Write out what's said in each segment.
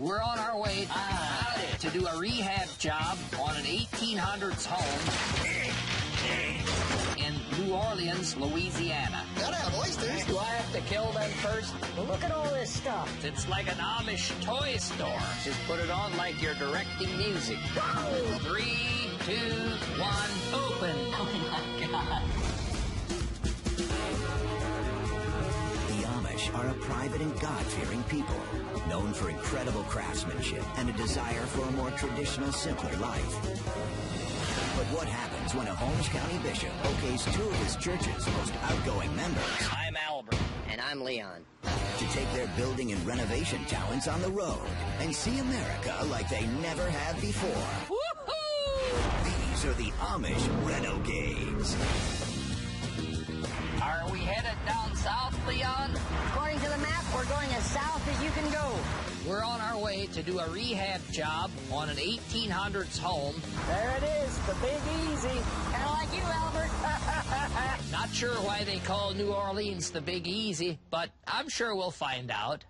We're on our way to do a rehab job on an 1800s home in New Orleans, Louisiana. Gotta have oysters. Do I have to kill them first? Well, look at all this stuff. It's like an Amish toy store. Just put it on like you're directing music. 3, 2, 1, open. Oh, my God. The Amish are a private and God-fearing people, known for incredible craftsmanship and a desire for a more traditional, simpler life. But what happens when a Holmes County bishop okays two of his church's most outgoing members? I'm Albert. And I'm Leon. To take their building and renovation talents on the road and see America like they never have before. Woohoo! These are the Amish Renogades. Are we headed down south, Leon? According to the map, we're going as south as you can go. We're on our way to do a rehab job on an 1800s home. There it is, the Big Easy. Kind of like you, Albert. Not sure why they call New Orleans the Big Easy, but I'm sure we'll find out.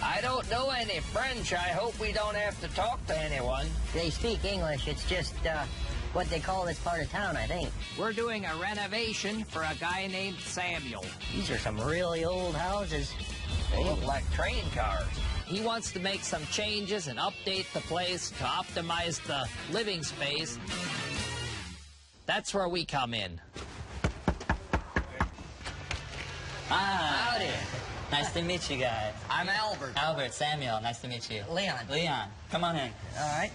I don't know any French. I hope we don't have to talk to anyone. They speak English. It's just what they call this part of town, I think. We're doing a renovation for a guy named Samuel. These are some really old houses. They look like train cars. He wants to make some changes and update the place to optimize the living space. That's where we come in. Howdy. Nice to meet you guys. I'm Albert. Albert, Samuel, nice to meet you. Leon. Leon, come on in. All right.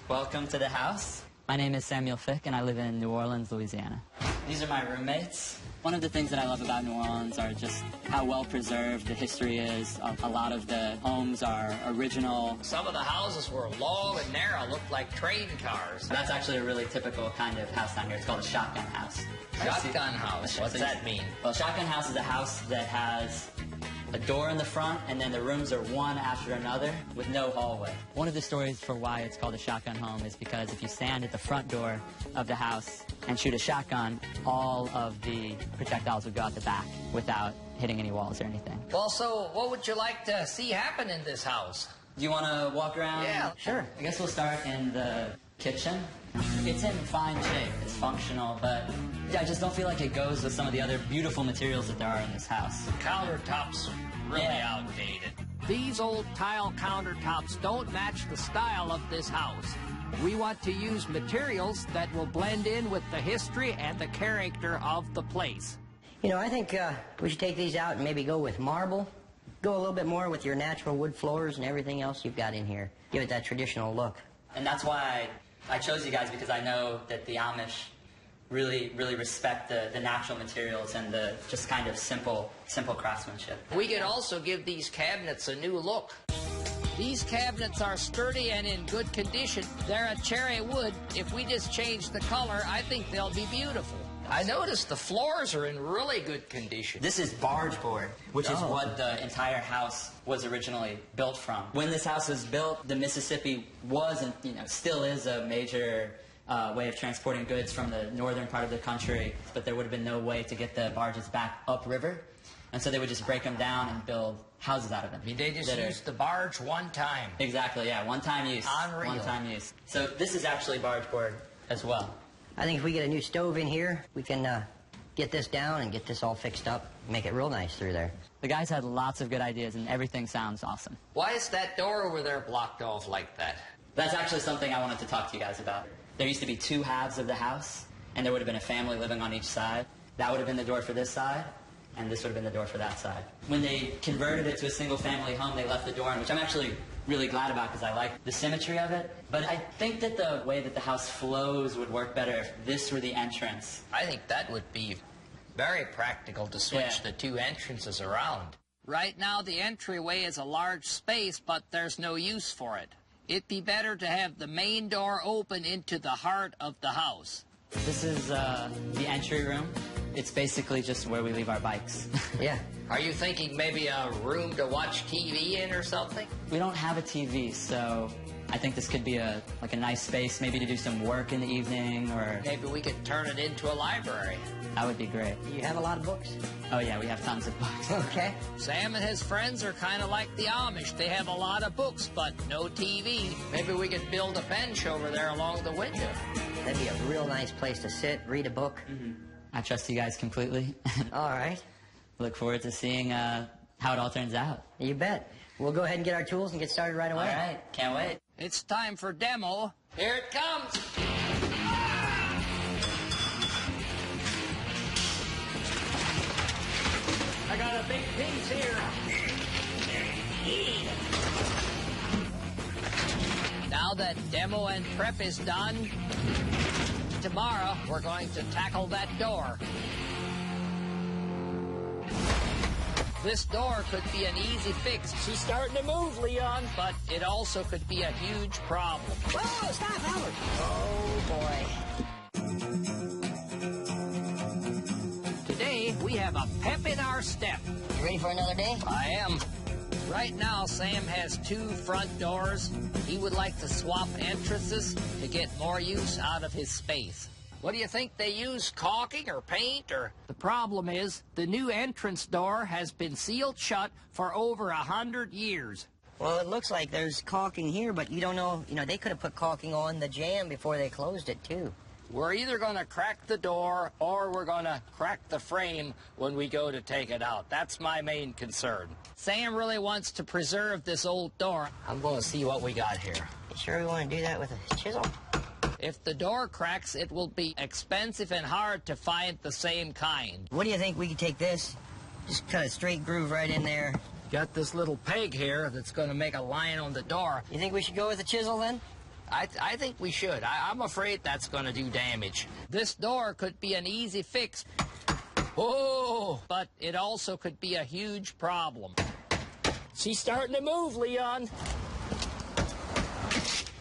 Welcome to the house. My name is Samuel Fick, and I live in New Orleans, Louisiana. These are my roommates. One of the things that I love about New Orleans are just how well preserved the history is. A lot of the homes are original. Some of the houses were long and narrow, looked like train cars. That's actually a really typical kind of house down here. It's called a shotgun house. Shotgun house? What's that mean? Well, a shotgun house is a house that has a door in the front, and then the rooms are one after another with no hallway. One of the stories for why it's called a shotgun home is because if you stand at the front door of the house and shoot a shotgun, all of the projectiles would go out the back without hitting any walls or anything. Well, so what would you like to see happen in this house? Do you want to walk around? Yeah, sure. I guess we'll start in the kitchen. It's in fine shape. It's functional, but yeah, I just don't feel like it goes with some of the other beautiful materials that there are in this house. Countertops really outdated. These old tile countertops don't match the style of this house. We want to use materials that will blend in with the history and the character of the place. You know, I think we should take these out and maybe go with marble. Go a little bit more with your natural wood floors and everything else you've got in here. Give it that traditional look. And that's why I chose you guys, because I know that the Amish really respect the natural materials and the just kind of simple craftsmanship. We could also give these cabinets a new look. These cabinets are sturdy and in good condition. They're a cherry wood. If we just change the color, I think they'll be beautiful. I noticed the floors are in really good condition. This is barge board, which is what the entire house was originally built from. When this house was built, the Mississippi was and still is a major way of transporting goods from the northern part of the country, but there would have been no way to get the barges back upriver, and so they would just break them down and build houses out of them. I mean, they just used the barge one time. Exactly, yeah, one-time use. Unreal. One-time use. So this is actually barge board as well. I think if we get a new stove in here, we can get this down and get this all fixed up, make it real nice through there. The guys had lots of good ideas, and everything sounds awesome. Why is that door over there blocked off like that? That's actually something I wanted to talk to you guys about. There used to be two halves of the house, and there would have been a family living on each side. That would have been the door for this side, and this would have been the door for that side. When they converted it to a single-family home, they left the door in, which I'm actually really glad about because I like the symmetry of it. But I think that the way that the house flows would work better if this were the entrance. I think that would be very practical to switch the two entrances around. Right now, the entryway is a large space, but there's no use for it. It'd be better to have the main door open into the heart of the house. This is the entry room. It's basically just where we leave our bikes. Yeah. Are you thinking maybe a room to watch TV in or something? We don't have a TV, so I think this could be a nice space, maybe to do some work in the evening, or maybe we could turn it into a library. That would be great. You have a lot of books? Oh, yeah, we have tons of books. Okay. Sam and his friends are kind of like the Amish. They have a lot of books, but no TV. Maybe we could build a bench over there along the window. That'd be a real nice place to sit, read a book. I trust you guys completely. All right. Look forward to seeing how it all turns out. You bet. We'll go ahead and get our tools and get started right away. All right, can't wait. It's time for demo. Here it comes. I got a big piece here. Now that demo and prep is done, tomorrow we're going to tackle that door. This door could be an easy fix. She's starting to move, Leon, but it also could be a huge problem. Whoa, stop, Albert. Oh, boy. Today, we have a pep in our step. You ready for another day? I am. Right now, Sam has 2 front doors. He would like to swap entrances to get more use out of his space. What do you think they use, caulking or paint or? The problem is, the new entrance door has been sealed shut for over 100 years. Well, it looks like there's caulking here, but you don't know, they could have put caulking on the jamb before they closed it, too. We're either going to crack the door or we're going to crack the frame when we go to take it out. That's my main concern. Sam really wants to preserve this old door. I'm going to see what we got here. You sure we want to do that with a chisel? If the door cracks, it will be expensive and hard to find the same kind. What do you think we could take this, just cut a straight groove right in there? Got this little peg here that's going to make a line on the door. You think we should go with a chisel then? I think we should. I'm afraid that's going to do damage. This door could be an easy fix. Oh, but it also could be a huge problem. She's starting to move, Leon.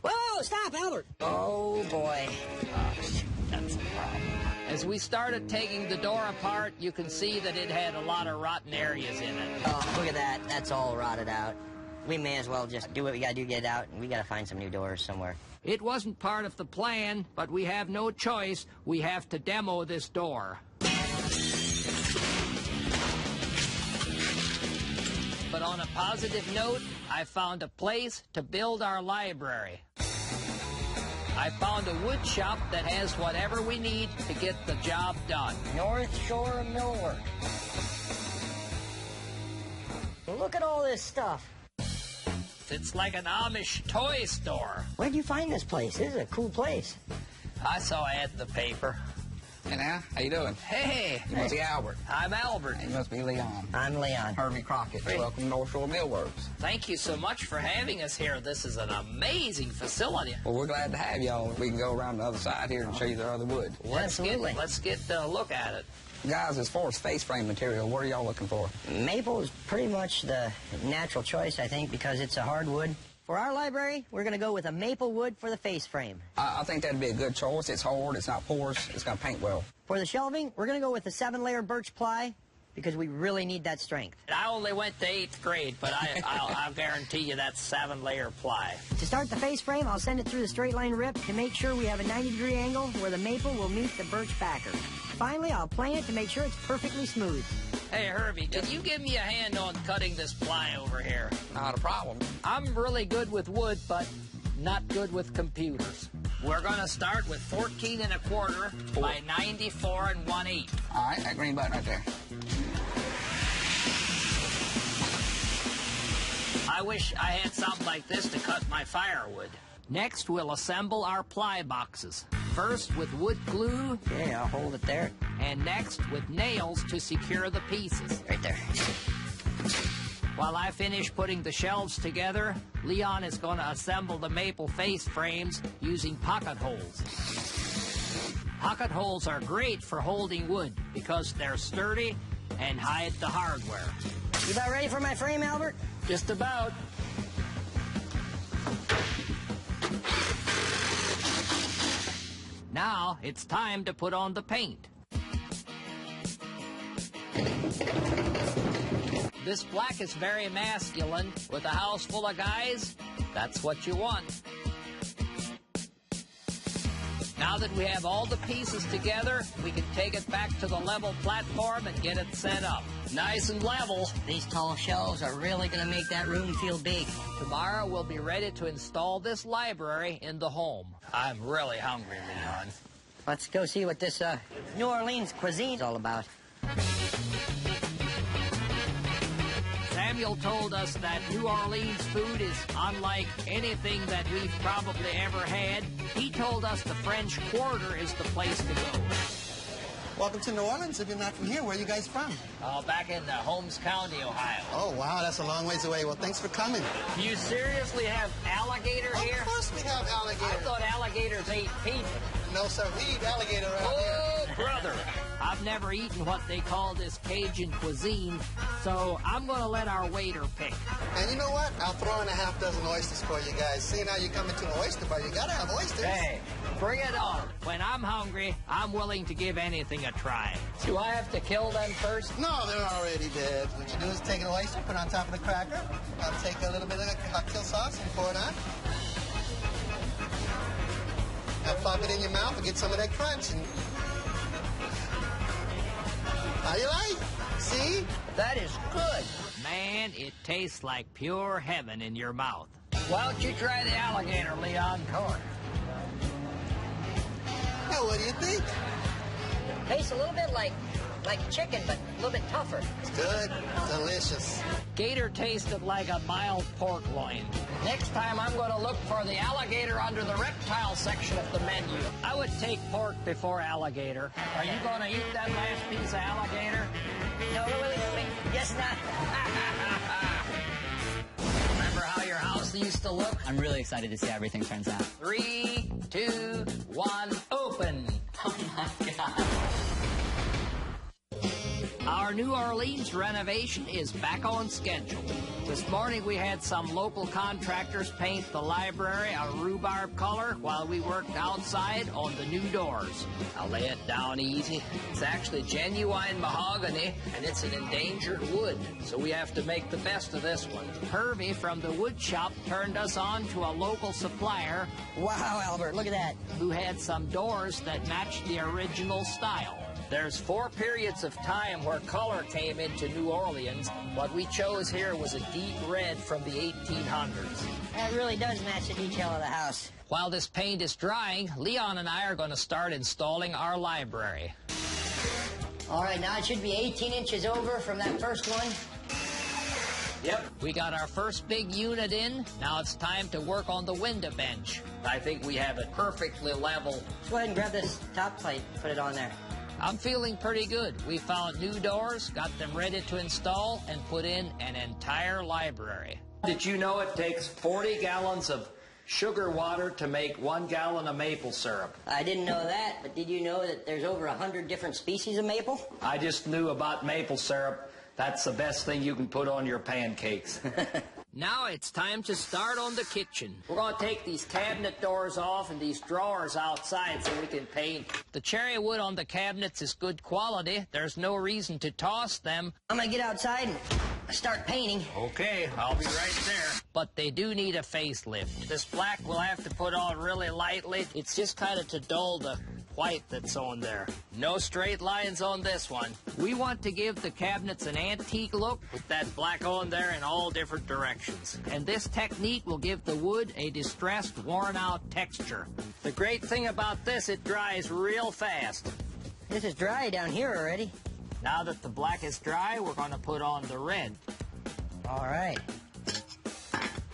Whoa, stop, Albert. Oh, boy. That's a problem. As we started taking the door apart, you can see that it had a lot of rotten areas in it. Oh, look at that. That's all rotted out. We may as well just do what we gotta do, get it out, and we gotta find some new doors somewhere. It wasn't part of the plan, but we have no choice. We have to demo this door. But on a positive note, I found a place to build our library. I found a wood shop that has whatever we need to get the job done. North Shore Millwork. Look at all this stuff. It's like an Amish toy store. Where'd you find this place? This is a cool place. I saw it in the paper. Hey now, how you doing? Hey! You must be Albert. I'm Albert. And you must be Leon. I'm Leon. Hervey Crockett. Great. Welcome to North Shore Millworks. Thank you so much for having us here. This is an amazing facility. Well, we're glad to have y'all. We can go around the other side here and show you the other wood. Absolutely. Let's get a look at it. Guys, as far as face frame material, what are y'all looking for? Maple is pretty much the natural choice, I think, because it's a hardwood. For our library, we're going to go with a maple wood for the face frame. I think that'd be a good choice. It's hard, it's not porous, it's going to paint well. For the shelving, we're going to go with a 7-layer birch ply because we really need that strength. I only went to 8th grade, but I'll guarantee you that's 7-layer ply. To start the face frame, I'll send it through the straight line rip to make sure we have a 90-degree angle where the maple will meet the birch backer. Finally, I'll plane it to make sure it's perfectly smooth. Hey, Hervey, can you give me a hand on cutting this ply over here? Not a problem. I'm really good with wood, but not good with computers. We're going to start with 14 1/4 by 94 1/8. All right, that green button right there. I wish I had something like this to cut my firewood. Next, we'll assemble our ply boxes. First with wood glue. Okay, I'll hold it there. And next with nails to secure the pieces. Right there. While I finish putting the shelves together, Leon is going to assemble the maple face frames using pocket holes. Pocket holes are great for holding wood because they're sturdy and hide the hardware. You about ready for my frame, Albert? Just about. Now it's time to put on the paint. This black is very masculine. With a house full of guys, that's what you want. Now that we have all the pieces together, we can take it back to the level platform and get it set up. Nice and level. These tall shelves are really going to make that room feel big. Tomorrow we'll be ready to install this library in the home. I'm really hungry, Leon. Let's go see what this New Orleans cuisine is all about. Samuel told us that New Orleans food is unlike anything that we've probably ever had. He told us the French Quarter is the place to go. Welcome to New Orleans. If you're not from here, where are you guys from? Back in Holmes County, Ohio. Oh, wow, that's a long ways away. Well, thanks for coming. You seriously have alligator here? Of course we have alligator. I thought alligators ate people. No, sir, we eat alligator around here. Oh, brother. I've never eaten what they call this Cajun cuisine, so I'm going to let our waiter pick. And you know what? I'll throw in a half dozen oysters for you guys. Seeing how you come into an oyster bar, you got to have oysters. Hey, bring it on. When I'm hungry, I'm willing to give anything a try. Do I have to kill them first? No, they're already dead. What you do is take an oyster, put it on top of the cracker. I'll take a little bit of the cocktail sauce and pour it on. Now pop it in your mouth and get some of that crunch. And how you like? See? That is good. Man, it tastes like pure heaven in your mouth. Why don't you try the alligator, Leon? Come on. Now, what do you think? Tastes a little bit like chicken, but a little bit tougher. It's good. Delicious. Gator tasted like a mild pork loin. Next time, I'm going to look for the alligator under the reptile section of the menu. I would take pork before alligator. Are you going to eat that last piece of alligator? No, guess not. Remember how your house used to look? I'm really excited to see how everything turns out. 3, 2, 1, open. Oh my God. Our New Orleans renovation is back on schedule. This morning we had some local contractors paint the library a rhubarb color while we worked outside on the new doors. I'll lay it down easy. It's actually genuine mahogany, and it's an endangered wood, so we have to make the best of this one. Hervey from the wood shop turned us on to a local supplier. Wow, Albert, look at that. Who had some doors that matched the original style. There's 4 periods of time where color came into New Orleans. What we chose here was a deep red from the 1800s. That really does match the detail of the house. While this paint is drying, Leon and I are going to start installing our library. All right, now it should be 18 inches over from that first one. Yep. We got our first big unit in. Now it's time to work on the window bench. I think we have it perfectly level. Let's go ahead and grab this top plate, put it on there. I'm feeling pretty good. We found new doors, got them ready to install, and put in an entire library. Did you know it takes 40 gallons of sugar water to make 1 gallon of maple syrup? I didn't know that, but did you know that there's over 100 different species of maple? I just knew about maple syrup. That's the best thing you can put on your pancakes. Now it's time to start on the kitchen. We're going to take these cabinet doors off and these drawers outside so we can paint. The cherry wood on the cabinets is good quality. There's no reason to toss them. I'm going to get outside and start painting. Okay, I'll be right there. But they do need a facelift. This black we'll have to put on really lightly. It's just kind of to dull the white that's on there. No straight lines on this one. We want to give the cabinets an antique look with that black on there in all different directions. And this technique will give the wood a distressed, worn-out texture. The great thing about this, it dries real fast. This is dry down here already. Now that the black is dry, we're going to put on the red. All right.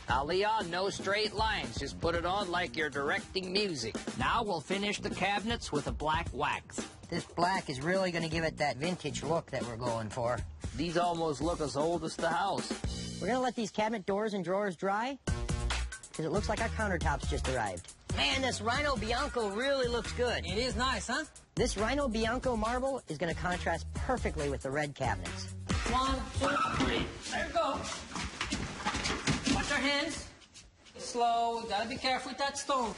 Now, Leon, no straight lines. Just put it on like you're directing music. Now we'll finish the cabinets with a black wax. This black is really going to give it that vintage look that we're going for. These almost look as old as the house. We're going to let these cabinet doors and drawers dry because it looks like our countertops just arrived. Man, this Rhino Bianco really looks good. It is nice, huh? This Rhino Bianco marble is going to contrast perfectly with the red cabinets. 1, 2, 3. There you go. Watch our hands. Slow. We gotta be careful with that stone.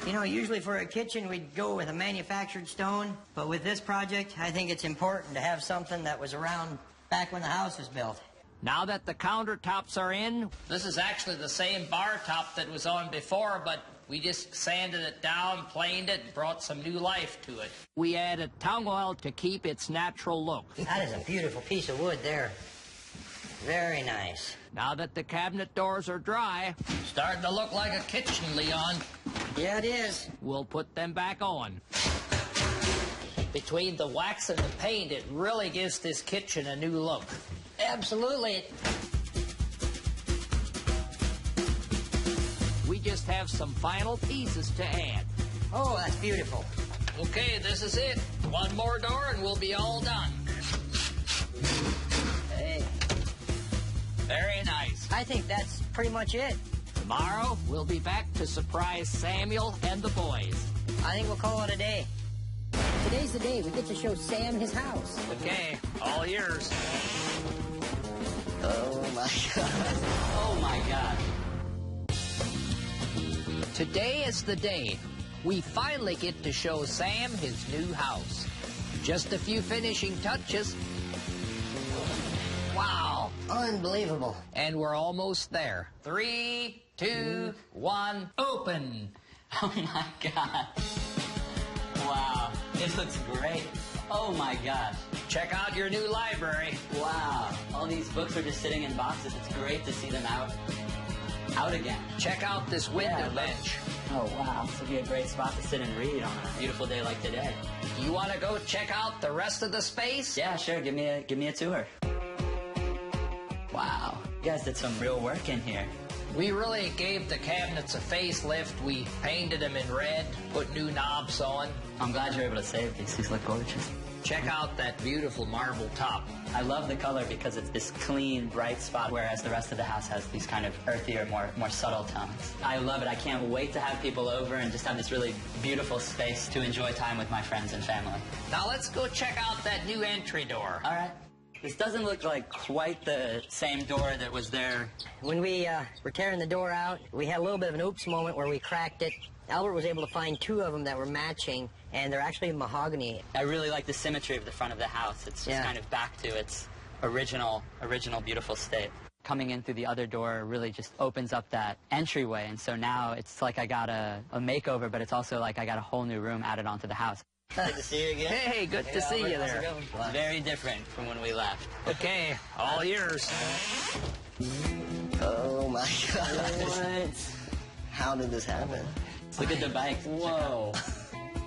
You know, usually for a kitchen, we'd go with a manufactured stone. But with this project, I think it's important to have something that was around back when the house was built. Now that the countertops are in, this is actually the same bar top that was on before, but We just sanded it down, planed it, and brought some new life to it. We added tung oil to keep its natural look. That is a beautiful piece of wood there. Very nice. Now that the cabinet doors are dry, starting to look like a kitchen, Leon. Yeah, it is. We'll put them back on. Between the wax and the paint, it really gives this kitchen a new look. Absolutely. We just have some final pieces to add. Oh, that's beautiful. Okay, this is it. One more door and we'll be all done. Hey. Very nice. I think that's pretty much it. Tomorrow, we'll be back to surprise Samuel and the boys. I think we'll call it a day. Today's the day we get to show Sam his house. Okay, all yours. Oh, my God. Oh, my God. Today is the day. We finally get to show Sam his new house. Just a few finishing touches. Wow. Unbelievable. And we're almost there. 3, 2, 1, open. Oh, my God. Wow. It looks great. Oh, my gosh. Check out your new library. Wow. All these books are just sitting in boxes. It's great to see them out again. Check out this window bench. Oh, wow. This would be a great spot to sit and read on a beautiful day like today. You want to go check out the rest of the space? Yeah, sure. Give me a tour. Wow. You guys did some real work in here. We really gave the cabinets a facelift. We painted them in red, put new knobs on. I'm glad you're able to save these. These look gorgeous. Check out that beautiful marble top. I love the color because it's this clean, bright spot, whereas the rest of the house has these kind of earthier, more subtle tones. I love it. I can't wait to have people over and just have this really beautiful space to enjoy time with my friends and family. Now let's go check out that new entry door. All right. This doesn't look like quite the same door that was there. When we were tearing the door out, we had a little bit of an oops moment where we cracked it. Albert was able to find 2 of them that were matching, and they're actually mahogany. I really like the symmetry of the front of the house. It's just kind of back to its original beautiful state. Coming in through the other door really just opens up that entryway, and so now it's like I got a makeover, but it's also like I got a whole new room added onto the house. Good to see you again. Hey, good to see you there. It's very different from when we left. Okay, all yours. Oh, my God. What? How did this happen? Look at the bikes. Whoa.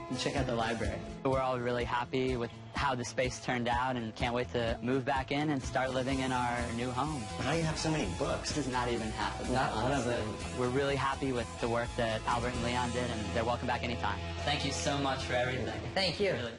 And check out the library. We're all really happy with how the space turned out and can't wait to move back in and start living in our new home. How do you have so many books? This is not even half of Not one of them. We're really happy with the work that Albert and Leon did, and they're welcome back anytime. Thank you so much for everything. Thank you. Really.